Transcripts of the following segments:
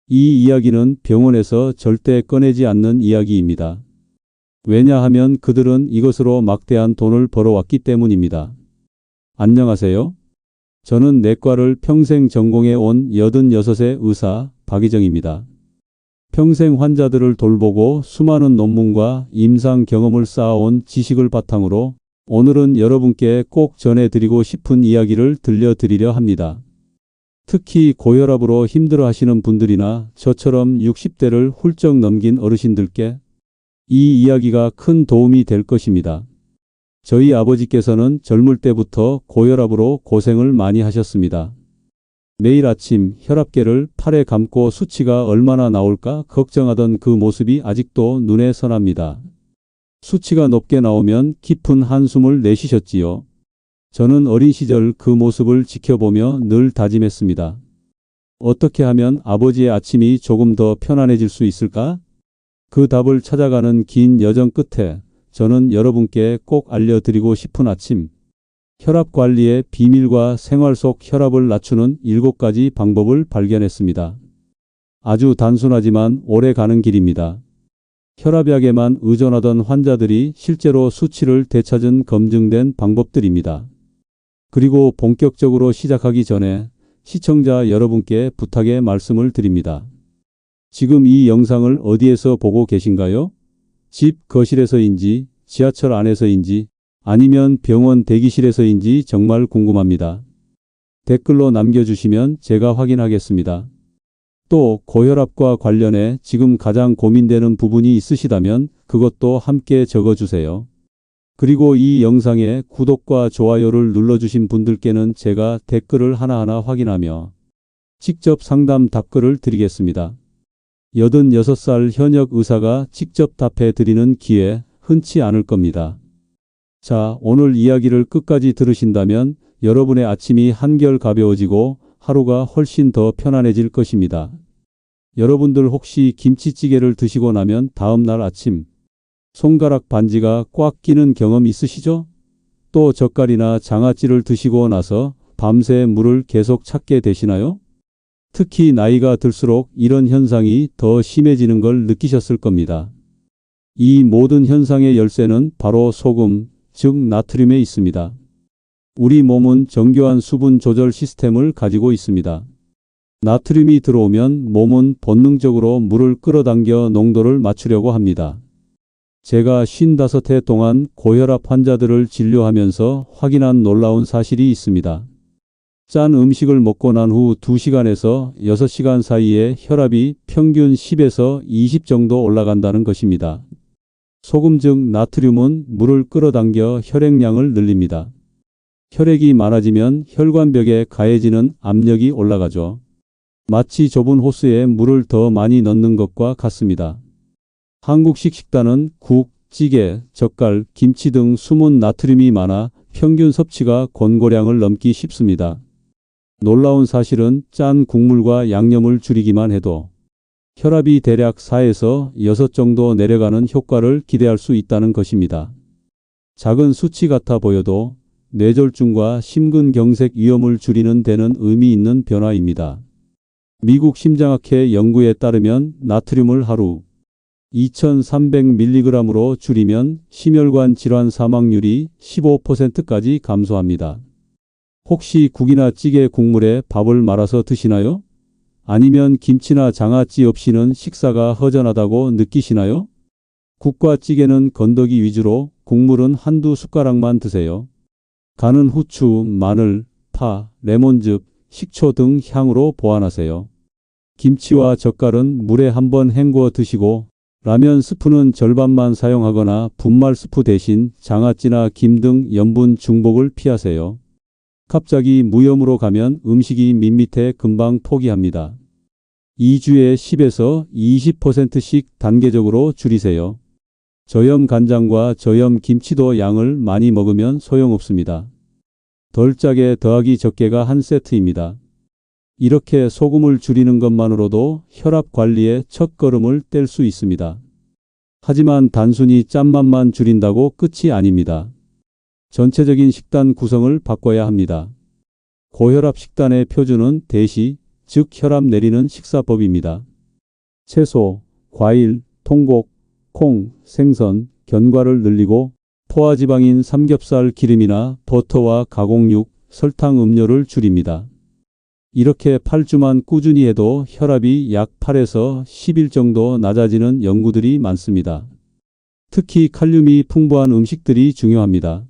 이 이야기는 병원에서 절대 꺼내지 않는 이야기입니다. 왜냐하면 그들은 이것으로 막대한 돈을 벌어왔기 때문입니다. 안녕하세요. 저는 내과를 평생 전공해 온 86의 의사 박희정입니다. 평생 환자들을 돌보고 수많은 논문과 임상 경험을 쌓아온 지식을 바탕으로 오늘은 여러분께 꼭 전해드리고 싶은 이야기를 들려드리려 합니다. 특히 고혈압으로 힘들어하시는 분들이나 저처럼 60대를 훌쩍 넘긴 어르신들께 이 이야기가 큰 도움이 될 것입니다. 저희 아버지께서는 젊을 때부터 고혈압으로 고생을 많이 하셨습니다. 매일 아침 혈압계를 팔에 감고 수치가 얼마나 나올까 걱정하던 그 모습이 아직도 눈에 선합니다. 수치가 높게 나오면 깊은 한숨을 내쉬셨지요. 저는 어린 시절 그 모습을 지켜보며 늘 다짐했습니다. 어떻게 하면 아버지의 아침이 조금 더 편안해질 수 있을까? 그 답을 찾아가는 긴 여정 끝에 저는 여러분께 꼭 알려드리고 싶은 아침, 혈압 관리의 비밀과 생활 속 혈압을 낮추는 7가지 방법을 발견했습니다. 아주 단순하지만 오래 가는 길입니다. 혈압약에만 의존하던 환자들이 실제로 수치를 되찾은 검증된 방법들입니다. 그리고 본격적으로 시작하기 전에 시청자 여러분께 부탁의 말씀을 드립니다. 지금 이 영상을 어디에서 보고 계신가요? 집 거실에서인지, 지하철 안에서인지, 아니면 병원 대기실에서인지 정말 궁금합니다. 댓글로 남겨주시면 제가 확인하겠습니다. 또 고혈압과 관련해 지금 가장 고민되는 부분이 있으시다면 그것도 함께 적어주세요. 그리고 이 영상에 구독과 좋아요를 눌러주신 분들께는 제가 댓글을 하나하나 확인하며 직접 상담 답글을 드리겠습니다. 86살 현역 의사가 직접 답해 드리는 기회 흔치 않을 겁니다. 자, 오늘 이야기를 끝까지 들으신다면 여러분의 아침이 한결 가벼워지고 하루가 훨씬 더 편안해질 것입니다. 여러분들 혹시 김치찌개를 드시고 나면 다음날 아침 손가락 반지가 꽉 끼는 경험 있으시죠? 또 젓갈이나 장아찌를 드시고 나서 밤새 물을 계속 찾게 되시나요? 특히 나이가 들수록 이런 현상이 더 심해지는 걸 느끼셨을 겁니다. 이 모든 현상의 열쇠는 바로 소금, 즉 나트륨에 있습니다. 우리 몸은 정교한 수분 조절 시스템을 가지고 있습니다. 나트륨이 들어오면 몸은 본능적으로 물을 끌어당겨 농도를 맞추려고 합니다. 제가 55해 동안 고혈압 환자들을 진료하면서 확인한 놀라운 사실이 있습니다. 짠 음식을 먹고 난 후 2시간에서 6시간 사이에 혈압이 평균 10에서 20 정도 올라간다는 것입니다. 소금 즉 나트륨은 물을 끌어당겨 혈액량을 늘립니다. 혈액이 많아지면 혈관벽에 가해지는 압력이 올라가죠. 마치 좁은 호스에 물을 더 많이 넣는 것과 같습니다. 한국식 식단은 국, 찌개, 젓갈, 김치 등 숨은 나트륨이 많아 평균 섭취가 권고량을 넘기 쉽습니다. 놀라운 사실은 짠 국물과 양념을 줄이기만 해도 혈압이 대략 4에서 6 정도 내려가는 효과를 기대할 수 있다는 것입니다. 작은 수치 같아 보여도 뇌졸중과 심근경색 위험을 줄이는 데는 의미 있는 변화입니다. 미국 심장학회 연구에 따르면 나트륨을 하루 2300mg으로 줄이면 심혈관 질환 사망률이 15%까지 감소합니다. 혹시 국이나 찌개 국물에 밥을 말아서 드시나요? 아니면 김치나 장아찌 없이는 식사가 허전하다고 느끼시나요? 국과 찌개는 건더기 위주로 국물은 한두 숟가락만 드세요. 간은 후추, 마늘, 파, 레몬즙, 식초 등 향으로 보완하세요. 김치와 젓갈은 물에 한번 헹구어 드시고 라면 스프는 절반만 사용하거나 분말 스프 대신 장아찌나 김 등 염분 중복을 피하세요. 갑자기 무염으로 가면 음식이 밋밋해 금방 포기합니다. 2주에 10에서 20%씩 단계적으로 줄이세요. 저염 간장과 저염 김치도 양을 많이 먹으면 소용없습니다. 덜 짜게 더하기 적게가 한 세트입니다. 이렇게 소금을 줄이는 것만으로도 혈압 관리의 첫걸음을 뗄 수 있습니다. 하지만 단순히 짠맛만 줄인다고 끝이 아닙니다. 전체적인 식단 구성을 바꿔야 합니다. 고혈압 식단의 표준은 대시, 즉 혈압 내리는 식사법입니다. 채소, 과일, 통곡, 콩, 생선, 견과를 늘리고 포화지방인 삼겹살 기름이나 버터와 가공육, 설탕 음료를 줄입니다. 이렇게 8주만 꾸준히 해도 혈압이 약 8에서 11 정도 낮아지는 연구들이 많습니다. 특히 칼륨이 풍부한 음식들이 중요합니다.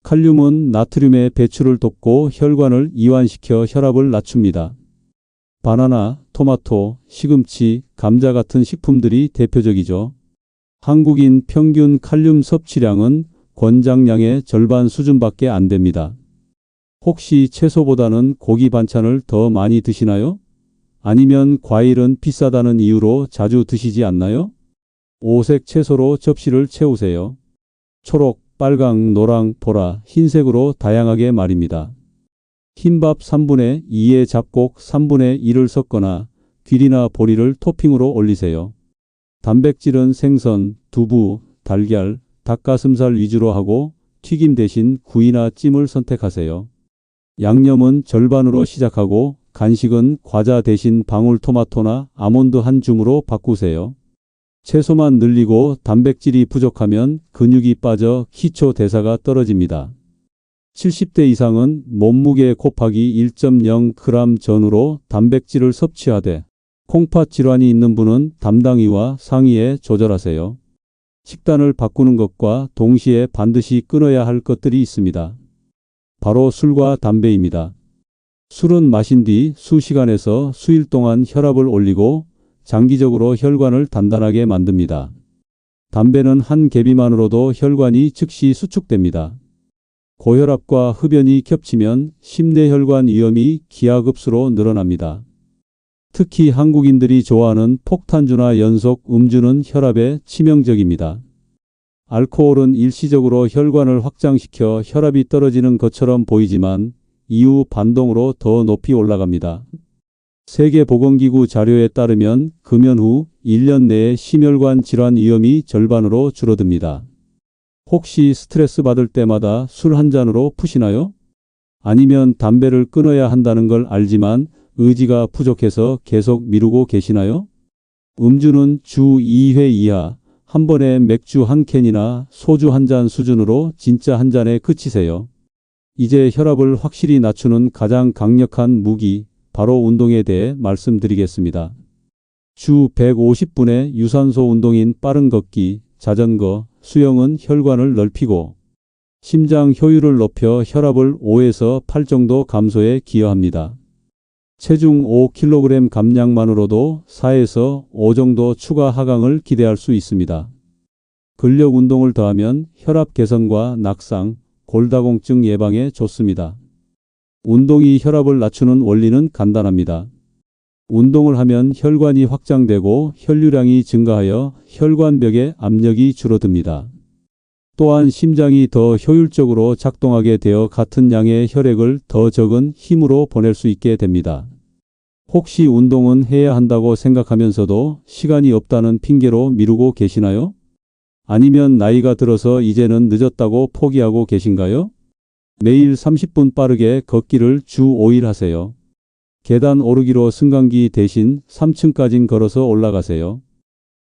칼륨은 나트륨의 배출을 돕고 혈관을 이완시켜 혈압을 낮춥니다. 바나나, 토마토, 시금치, 감자 같은 식품들이 대표적이죠. 한국인 평균 칼륨 섭취량은 권장량의 절반 수준밖에 안 됩니다. 혹시 채소보다는 고기 반찬을 더 많이 드시나요? 아니면 과일은 비싸다는 이유로 자주 드시지 않나요? 오색 채소로 접시를 채우세요. 초록, 빨강, 노랑, 보라, 흰색으로 다양하게 말입니다. 흰밥 3분의 2에 잡곡 3분의 1을 섞거나 귀리나 보리를 토핑으로 올리세요. 단백질은 생선, 두부, 달걀, 닭가슴살 위주로 하고 튀김 대신 구이나 찜을 선택하세요. 양념은 절반으로 시작하고 간식은 과자 대신 방울토마토나 아몬드 한 줌으로 바꾸세요. 채소만 늘리고 단백질이 부족하면 근육이 빠져 기초 대사가 떨어집니다. 70대 이상은 몸무게 곱하기 1.0g 전후로 단백질을 섭취하되 콩팥 질환이 있는 분은 담당이와 상의해 조절하세요. 식단을 바꾸는 것과 동시에 반드시 끊어야 할 것들이 있습니다. 바로 술과 담배입니다. 술은 마신 뒤 수시간에서 수일 동안 혈압을 올리고 장기적으로 혈관을 단단하게 만듭니다. 담배는 한 개비만으로도 혈관이 즉시 수축됩니다. 고혈압과 흡연이 겹치면 심내혈관 위험이 기하급수로 늘어납니다. 특히 한국인들이 좋아하는 폭탄주나 연속 음주는 혈압에 치명적입니다. 알코올은 일시적으로 혈관을 확장시켜 혈압이 떨어지는 것처럼 보이지만 이후 반동으로 더 높이 올라갑니다. 세계보건기구 자료에 따르면 금연 후 1년 내에 심혈관 질환 위험이 절반으로 줄어듭니다. 혹시 스트레스 받을 때마다 술 한 잔으로 푸시나요? 아니면 담배를 끊어야 한다는 걸 알지만 의지가 부족해서 계속 미루고 계시나요? 음주는 주 2회 이하, 한 번에 맥주 한 캔이나 소주 한 잔 수준으로 진짜 한 잔에 그치세요. 이제 혈압을 확실히 낮추는 가장 강력한 무기, 바로 운동에 대해 말씀드리겠습니다. 주 150분의 유산소 운동인 빠른 걷기, 자전거, 수영은 혈관을 넓히고 심장 효율을 높여 혈압을 5에서 8 정도 감소에 기여합니다. 체중 5kg 감량만으로도 4에서 5 정도 추가 하강을 기대할 수 있습니다. 근력 운동을 더하면 혈압 개선과 낙상, 골다공증 예방에 좋습니다. 운동이 혈압을 낮추는 원리는 간단합니다. 운동을 하면 혈관이 확장되고 혈류량이 증가하여 혈관벽의 압력이 줄어듭니다. 또한 심장이 더 효율적으로 작동하게 되어 같은 양의 혈액을 더 적은 힘으로 보낼 수 있게 됩니다. 혹시 운동은 해야 한다고 생각하면서도 시간이 없다는 핑계로 미루고 계시나요? 아니면 나이가 들어서 이제는 늦었다고 포기하고 계신가요? 매일 30분 빠르게 걷기를 주 5일 하세요. 계단 오르기로 승강기 대신 3층까지 걸어서 올라가세요.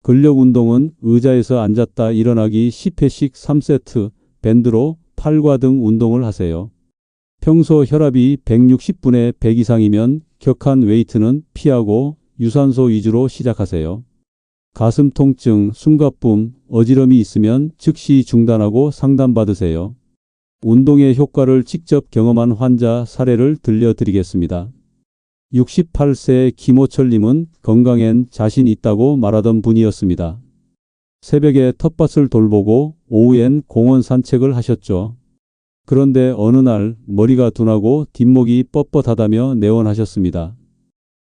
근력 운동은 의자에서 앉았다 일어나기 10회씩 3세트, 밴드로 팔과 등 운동을 하세요. 평소 혈압이 160분의 100 이상이면 격한 웨이트는 피하고 유산소 위주로 시작하세요. 가슴 통증, 숨가쁨, 어지럼이 있으면 즉시 중단하고 상담받으세요. 운동의 효과를 직접 경험한 환자 사례를 들려드리겠습니다. 68세 김호철님은 건강엔 자신 있다고 말하던 분이었습니다. 새벽에 텃밭을 돌보고 오후엔 공원 산책을 하셨죠. 그런데 어느 날 머리가 둔하고 뒷목이 뻣뻣하다며 내원하셨습니다.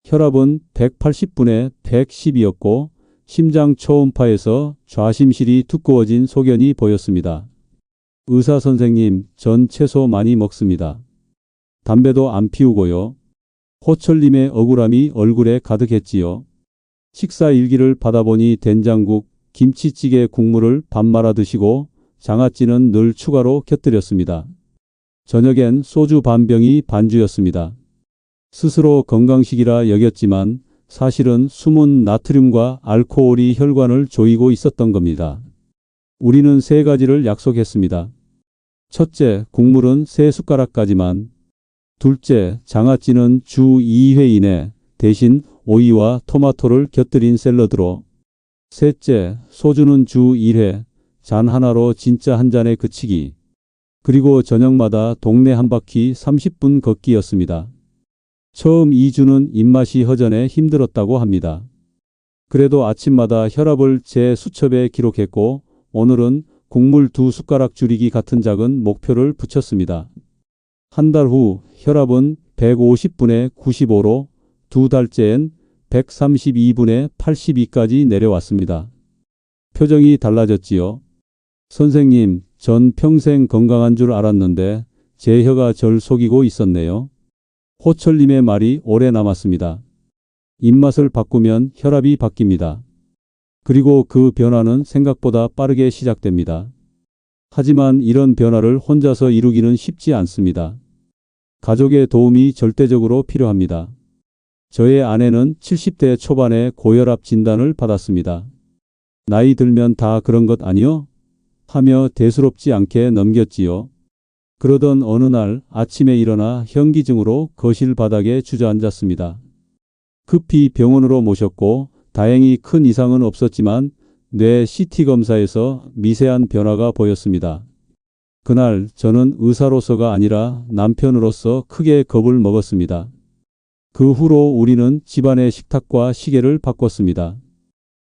혈압은 180분의 110이었고 심장 초음파에서 좌심실이 두꺼워진 소견이 보였습니다. 의사 선생님, 전 채소 많이 먹습니다. 담배도 안 피우고요. 호철님의 억울함이 얼굴에 가득했지요. 식사 일기를 받아보니 된장국, 김치찌개 국물을 밥 말아 드시고 장아찌는 늘 추가로 곁들였습니다. 저녁엔 소주 반 병이 반주였습니다. 스스로 건강식이라 여겼지만 사실은 숨은 나트륨과 알코올이 혈관을 조이고 있었던 겁니다. 우리는 세 가지를 약속했습니다. 첫째, 국물은 3숟가락까지만. 둘째, 장아찌는 주 2회 이내, 대신 오이와 토마토를 곁들인 샐러드로. 셋째, 소주는 주 1회, 잔 하나로 진짜 한 잔에 그치기. 그리고 저녁마다 동네 한 바퀴 30분 걷기였습니다. 처음 2주는 입맛이 허전해 힘들었다고 합니다. 그래도 아침마다 혈압을 제 수첩에 기록했고 오늘은 국물 2숟가락 줄이기 같은 작은 목표를 붙였습니다. 한 달 후 혈압은 150분의 95로 2달째엔 132분의 82까지 내려왔습니다. 표정이 달라졌지요. 선생님, 전 평생 건강한 줄 알았는데 제 혀가 절 속이고 있었네요. 호철님의 말이 오래 남았습니다. 입맛을 바꾸면 혈압이 바뀝니다. 그리고 그 변화는 생각보다 빠르게 시작됩니다. 하지만 이런 변화를 혼자서 이루기는 쉽지 않습니다. 가족의 도움이 절대적으로 필요합니다. 저의 아내는 70대 초반에 고혈압 진단을 받았습니다. 나이 들면 다 그런 것 아니요? 하며 대수롭지 않게 넘겼지요. 그러던 어느 날 아침에 일어나 현기증으로 거실 바닥에 주저앉았습니다. 급히 병원으로 모셨고 다행히 큰 이상은 없었지만 뇌 CT 검사에서 미세한 변화가 보였습니다. 그날 저는 의사로서가 아니라 남편으로서 크게 겁을 먹었습니다. 그 후로 우리는 집안의 식탁과 시계를 바꿨습니다.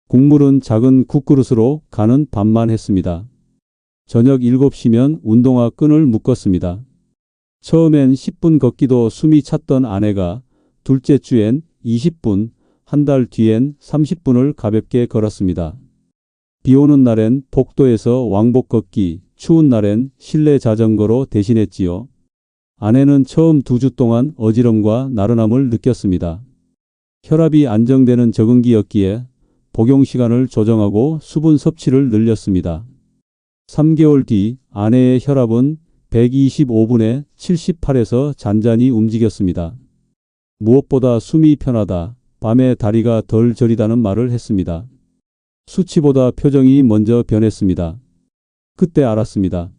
국물은 작은 국그릇으로 간은 반만 했습니다. 저녁 7시면 운동화 끈을 묶었습니다. 처음엔 10분 걷기도 숨이 찼던 아내가 둘째 주엔 20분, 한 달 뒤엔 30분을 가볍게 걸었습니다. 비 오는 날엔 복도에서 왕복 걷기, 추운 날엔 실내 자전거로 대신했지요. 아내는 처음 2주 동안 어지럼과 나른함을 느꼈습니다. 혈압이 안정되는 적응기였기에 복용 시간을 조정하고 수분 섭취를 늘렸습니다. 3개월 뒤 아내의 혈압은 125분에 78에서 잔잔히 움직였습니다. 무엇보다 숨이 편하다, 밤에 다리가 덜 저리다는 말을 했습니다. 수치보다 표정이 먼저 변했습니다. 그때 알았습니다.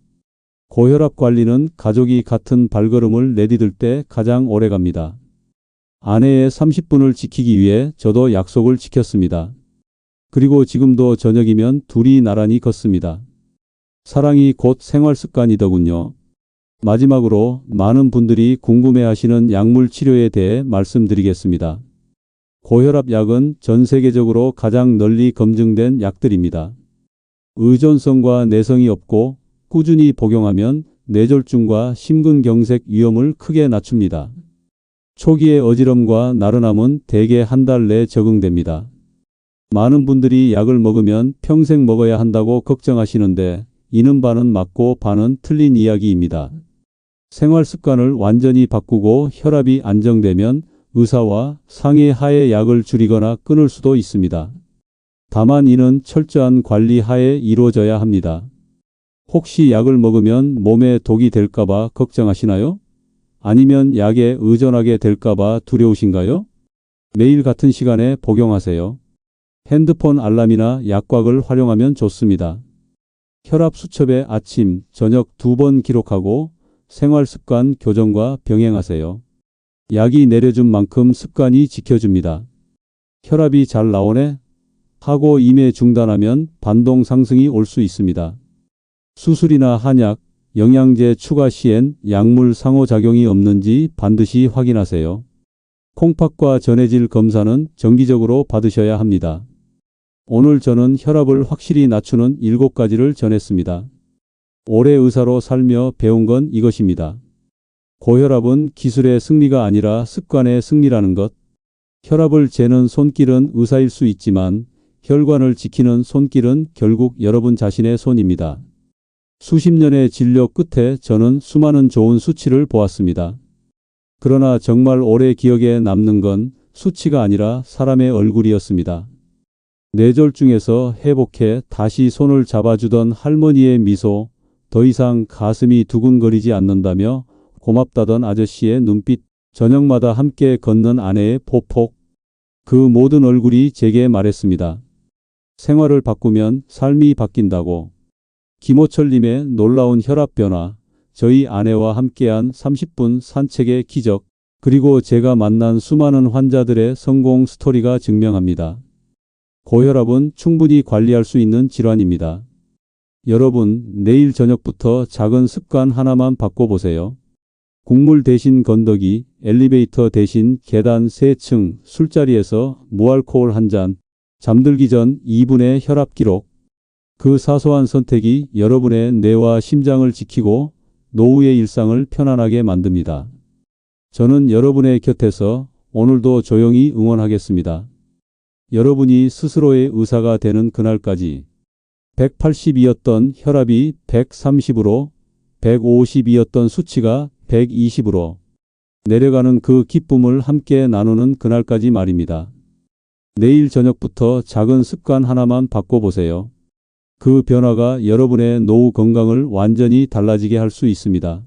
고혈압 관리는 가족이 같은 발걸음을 내디딜 때 가장 오래 갑니다. 아내의 30분을 지키기 위해 저도 약속을 지켰습니다. 그리고 지금도 저녁이면 둘이 나란히 걷습니다. 사랑이 곧 생활 습관이더군요. 마지막으로 많은 분들이 궁금해하시는 약물 치료에 대해 말씀드리겠습니다. 고혈압 약은 전 세계적으로 가장 널리 검증된 약들입니다. 의존성과 내성이 없고 꾸준히 복용하면 뇌졸중과 심근경색 위험을 크게 낮춥니다. 초기의 어지럼과 나른함은 대개 한 달 내 적응됩니다. 많은 분들이 약을 먹으면 평생 먹어야 한다고 걱정하시는데 이는 반은 맞고 반은 틀린 이야기입니다. 생활 습관을 완전히 바꾸고 혈압이 안정되면 의사와 상의하에 약을 줄이거나 끊을 수도 있습니다. 다만 이는 철저한 관리 하에 이루어져야 합니다. 혹시 약을 먹으면 몸에 독이 될까봐 걱정하시나요? 아니면 약에 의존하게 될까봐 두려우신가요? 매일 같은 시간에 복용하세요. 핸드폰 알람이나 약곽을 활용하면 좋습니다. 혈압 수첩에 아침, 저녁 2번 기록하고 생활 습관 교정과 병행하세요. 약이 내려준 만큼 습관이 지켜줍니다. 혈압이 잘 나오네? 하고 임에 중단하면 반동 상승이 올 수 있습니다. 수술이나 한약, 영양제 추가 시엔 약물 상호작용이 없는지 반드시 확인하세요. 콩팥과 전해질 검사는 정기적으로 받으셔야 합니다. 오늘 저는 혈압을 확실히 낮추는 7가지를 전했습니다. 오래 의사로 살며 배운 건 이것입니다. 고혈압은 기술의 승리가 아니라 습관의 승리라는 것. 혈압을 재는 손길은 의사일 수 있지만 혈관을 지키는 손길은 결국 여러분 자신의 손입니다. 수십 년의 진료 끝에 저는 수많은 좋은 수치를 보았습니다. 그러나 정말 오래 기억에 남는 건 수치가 아니라 사람의 얼굴이었습니다. 뇌졸중에서 회복해 다시 손을 잡아주던 할머니의 미소, 더 이상 가슴이 두근거리지 않는다며 고맙다던 아저씨의 눈빛, 저녁마다 함께 걷는 아내의 보폭, 그 모든 얼굴이 제게 말했습니다. 생활을 바꾸면 삶이 바뀐다고. 김호철님의 놀라운 혈압 변화, 저희 아내와 함께한 30분 산책의 기적, 그리고 제가 만난 수많은 환자들의 성공 스토리가 증명합니다. 고혈압은 충분히 관리할 수 있는 질환입니다. 여러분, 내일 저녁부터 작은 습관 하나만 바꿔보세요. 국물 대신 건더기, 엘리베이터 대신 계단 3층, 술자리에서 무알코올 한 잔, 잠들기 전 2분의 혈압 기록. 그 사소한 선택이 여러분의 뇌와 심장을 지키고 노후의 일상을 편안하게 만듭니다. 저는 여러분의 곁에서 오늘도 조용히 응원하겠습니다. 여러분이 스스로의 의사가 되는 그날까지 180이었던 혈압이 130으로, 150이었던 수치가 120으로 내려가는 그 기쁨을 함께 나누는 그날까지 말입니다. 내일 저녁부터 작은 습관 하나만 바꿔보세요. 그 변화가 여러분의 노후 건강을 완전히 달라지게 할 수 있습니다.